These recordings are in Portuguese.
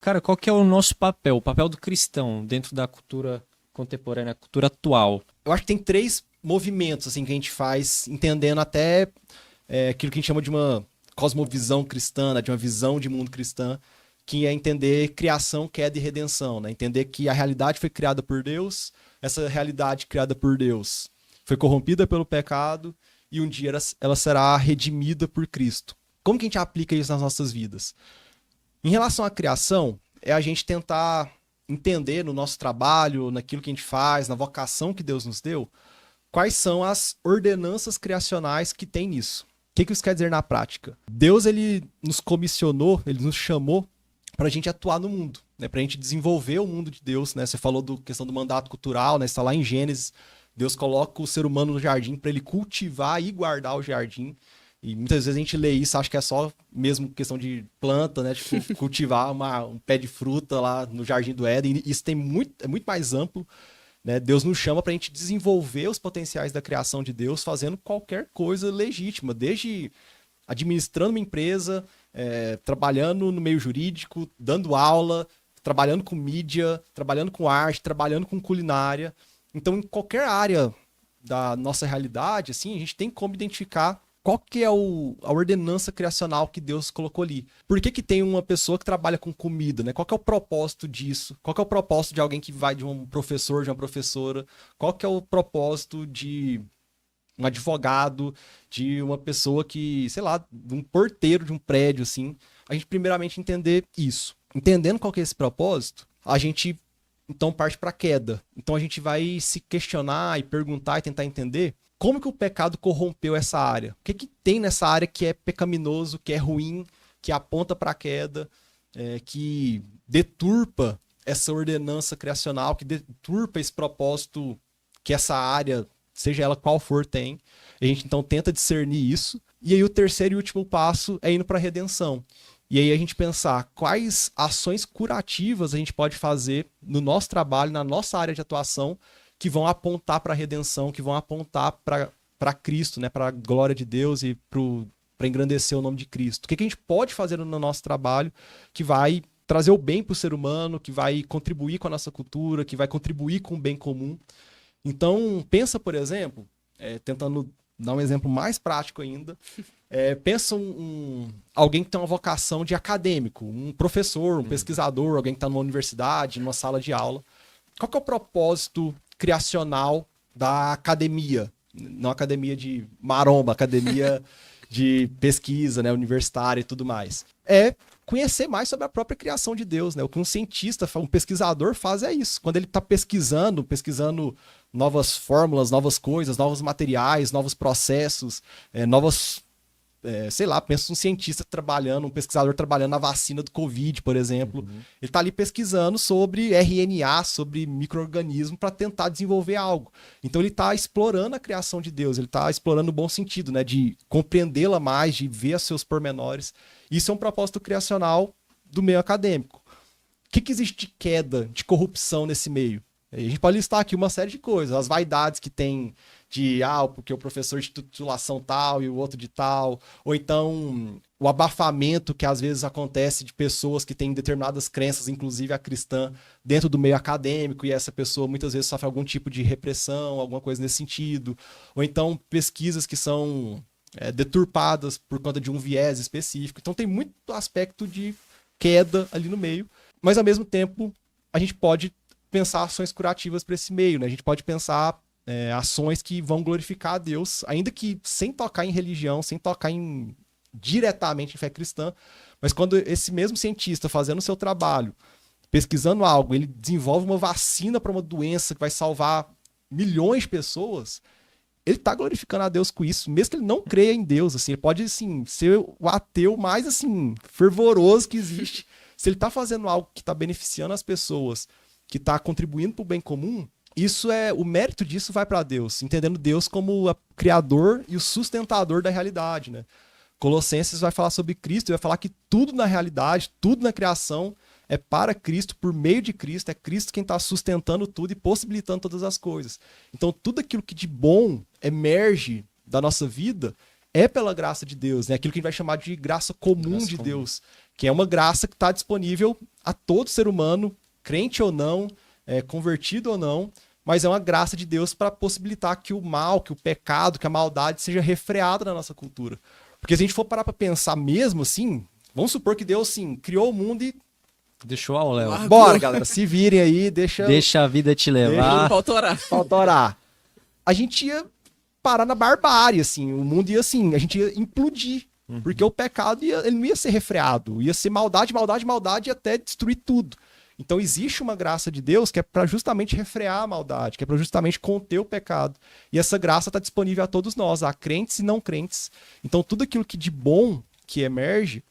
Cara, qual que é o nosso papel, o papel do cristão dentro da cultura contemporânea, cultura atual? Eu acho que tem três movimentos assim que a gente faz, entendendo até aquilo que a gente chama de uma cosmovisão cristã, né, de uma visão de mundo cristã, que é entender criação, queda e redenção, né? Entender que a realidade foi criada por Deus, essa realidade criada por Deus foi corrompida pelo pecado e um dia ela será redimida por Cristo. Como que a gente aplica isso nas nossas vidas? Em relação à criação, é a gente tentar entender no nosso trabalho, naquilo que a gente faz, na vocação que Deus nos deu, quais são as ordenanças criacionais que tem nisso. O que isso quer dizer na prática? Deus, ele nos comissionou, ele nos chamou para a gente atuar no mundo, né? Para a gente desenvolver o mundo de Deus, né? Você falou da questão do mandato cultural, né? Está lá em Gênesis, Deus coloca o ser humano no jardim para ele cultivar e guardar o jardim. E muitas vezes a gente lê isso, acha que é só mesmo questão de planta, né? Tipo, cultivar um pé de fruta lá no Jardim do Éden. E isso é muito mais amplo, né? Deus nos chama para a gente desenvolver os potenciais da criação de Deus fazendo qualquer coisa legítima, desde administrando uma empresa, trabalhando no meio jurídico, dando aula, trabalhando com mídia, trabalhando com arte, trabalhando com culinária. Então, em qualquer área da nossa realidade, assim, a gente tem como identificar qual que é a ordenança criacional que Deus colocou ali. Por que tem uma pessoa que trabalha com comida, né? Qual que é o propósito disso? Qual que é o propósito de alguém que vai de um professor, de uma professora? Qual que é o propósito de um advogado, de uma pessoa que, sei lá, de um porteiro de um prédio, assim? A gente primeiramente entender isso. Entendendo qual que é esse propósito, a gente então parte para a queda. Então a gente vai se questionar e perguntar e tentar entender como que o pecado corrompeu essa área? O que tem nessa área que é pecaminoso, que é ruim, que aponta para a queda, que deturpa essa ordenança criacional, que deturpa esse propósito que essa área, seja ela qual for, tem. A gente então tenta discernir isso. E aí o terceiro e último passo é indo para a redenção. E aí a gente pensar quais ações curativas a gente pode fazer no nosso trabalho, na nossa área de atuação, que vão apontar para a redenção, que vão apontar para Cristo, né, para a glória de Deus e para engrandecer o nome de Cristo. O que a gente pode fazer no nosso trabalho que vai trazer o bem para o ser humano, que vai contribuir com a nossa cultura, que vai contribuir com o bem comum. Então, pensa, por exemplo, tentando dar um exemplo mais prático ainda, pensa alguém que tem uma vocação de acadêmico, um professor, um pesquisador, alguém que está numa universidade, numa sala de aula. Qual que é o propósito criacional da academia? Não academia de maromba, academia de pesquisa, né, universitária e tudo mais. É conhecer mais sobre a própria criação de Deus, né? O que um cientista, um pesquisador faz é isso. Quando ele está pesquisando novas fórmulas, novas coisas, novos materiais, novos processos, novas... sei lá, pensa um cientista trabalhando, um pesquisador trabalhando na vacina do Covid, por exemplo. Uhum. Ele está ali pesquisando sobre RNA, sobre micro-organismo para tentar desenvolver algo. Então ele está explorando a criação de Deus, ele está explorando no bom sentido, né, de compreendê-la mais, de ver os seus pormenores. Isso é um propósito criacional do meio acadêmico. O que existe de queda, de corrupção nesse meio? A gente pode listar aqui uma série de coisas, as vaidades que tem porque o professor de titulação tal e o outro de tal, ou então o abafamento que às vezes acontece de pessoas que têm determinadas crenças, inclusive a cristã, dentro do meio acadêmico, e essa pessoa muitas vezes sofre algum tipo de repressão, alguma coisa nesse sentido, ou então pesquisas que são deturpadas por conta de um viés específico. Então tem muito aspecto de queda ali no meio, mas ao mesmo tempo a gente pode pensar ações curativas para esse meio, né? A gente pode pensar ações que vão glorificar a Deus, ainda que sem tocar em religião, sem tocar diretamente em fé cristã, mas quando esse mesmo cientista fazendo o seu trabalho, pesquisando algo, ele desenvolve uma vacina para uma doença que vai salvar milhões de pessoas, ele está glorificando a Deus com isso, mesmo que ele não creia em Deus, assim, ele pode assim, ser o ateu mais assim, fervoroso que existe. Se ele está fazendo algo que está beneficiando as pessoas, que está contribuindo para o bem comum, o mérito disso vai para Deus, entendendo Deus como o criador e o sustentador da realidade, né? Colossenses vai falar sobre Cristo e vai falar que tudo na realidade, tudo na criação é para Cristo, por meio de Cristo, é Cristo quem está sustentando tudo e possibilitando todas as coisas. Então tudo aquilo que de bom emerge da nossa vida é pela graça de Deus, né? Aquilo que a gente vai chamar de graça comum de Deus, que é uma graça que está disponível a todo ser humano, crente ou não, convertido ou não, mas é uma graça de Deus para possibilitar que o mal, que o pecado, que a maldade seja refreada na nossa cultura. Porque se a gente for parar para pensar mesmo assim, vamos supor que Deus sim, criou o mundo e Deixou ao Léo. bora, galera, se virem aí, deixa Deixa a vida te levar. falta orar. A gente ia parar na barbárie, assim, o mundo ia assim, a gente ia implodir, porque o pecado ele não ia ser refreado, ia ser maldade, maldade, maldade e até destruir tudo. Então existe uma graça de Deus que é para justamente refrear a maldade, que é para justamente conter o pecado. E essa graça está disponível a todos nós, a crentes e não crentes. Então tudo aquilo que de bom que emerge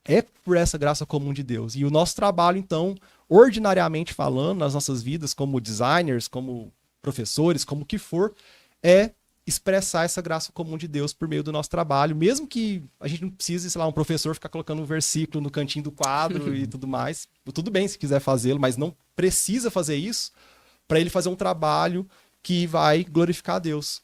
é por essa graça comum de Deus. E o nosso trabalho, então, ordinariamente falando, nas nossas vidas, como designers, como professores, como o que for, é expressar essa graça comum de Deus por meio do nosso trabalho, mesmo que a gente não precise, sei lá, um professor ficar colocando um versículo no cantinho do quadro e tudo mais. Tudo bem se quiser fazê-lo, mas não precisa fazer isso para ele fazer um trabalho que vai glorificar a Deus.